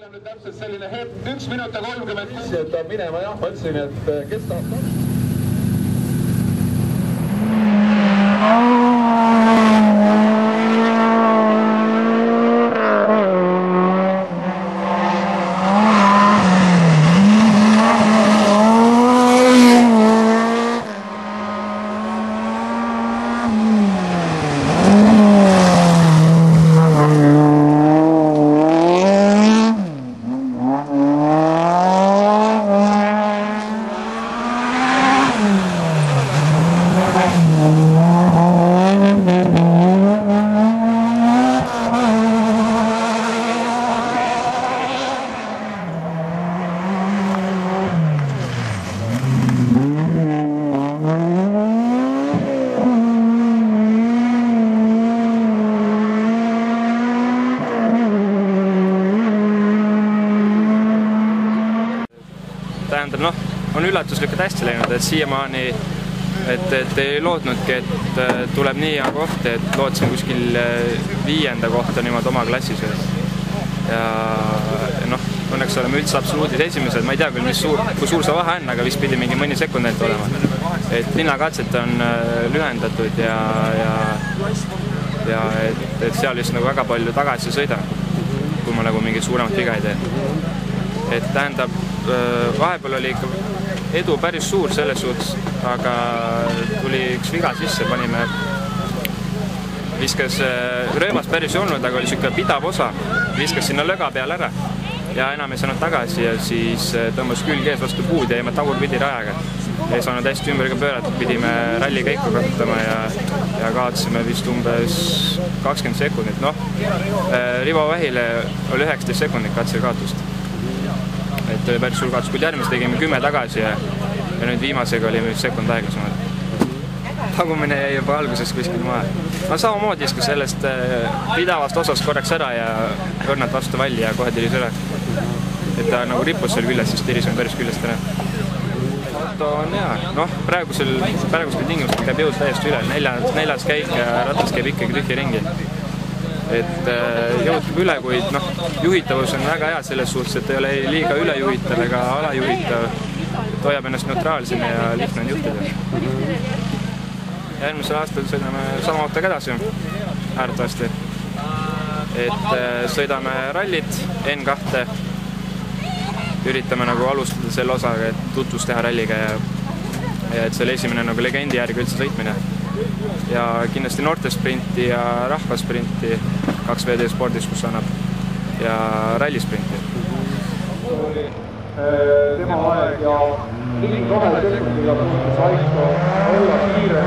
on nüüd täpselt selline hetk, 1 minut ja 30. Et on minema jah, ma ütlesin, et kes tahab tähendab, noh, on üllatuslikult hästi läinud, et siiamaani, et ei lootnudki, et tuleb nii hea koht, et lootsin kuskil 5. kohta niimoodi oma klassis. Ja noh, õnneks oleme üldse absoluudis esimesed, ma ei tea küll, kui suur see vahe on, aga vist pidi mingi mõni sekundent olema. Et linnakatset on lühendatud ja et seal just nagu väga palju tagasi sõida, kui ma nagu mingit suuremat viga ei tee. Et tähendab, vahepeal oli ikka edu päris suur selles suhtes, aga tuli üks viga sisse, panime, viskas rööbas päris ei olnud, aga oli siuke pidav osa, viskas sinna löga peale ära ja enam ei saanud tagasi ja siis tõmbas külg ees vastu puud ja jäime tagurpidi rajaga. Ei saanud hästi ümber pöörata, pidime rallikäiku kasutama ja kaotasime vist umbes 20 sekundit. Noh, Rivo Vähile oli 19 sekundit katse kaotust. Et oli päris suur kaotus, kuid järgmist tegime 10 tagasi ja nüüd viimasega olime sekund aeglasemad. Tagumine jäi juba alguses kuskil maha. No samamoodi iskus sellest pidavast osast korraks ära ja õrnalt vastu valli ja kohe tiris ära. Et ta nagu rippus seal küljes, siis tirisime päris küljest ära. Auto on hea. Noh, praegusel tingimusel käib jõud täiesti üle. 4. käik ja ratas käib ikkagi tühja ringi. Et jõud üle, kuid noh, juhitavus on väga hea selles suhtes, et ei ole liiga ülejuhitav ega alajuhitav. Et hoiab ennast neutraalsena ja lihtne on juhtida. Järgmisel aastal sõidame sama autoga edasi, ääretavasti. Et sõidame rallit N2, üritame nagu alustada selle osaga, et tutvust teha ralliga ja et selle esimene nagu legendi järgi üldse sõitmine. Ja kindlasti noortesprinti ja rahvasprinti 2VD spordis, kus annab, ja rallisprinti. Tema aeg ja ligi 2 sekundiga suutis Aiko olla kiire.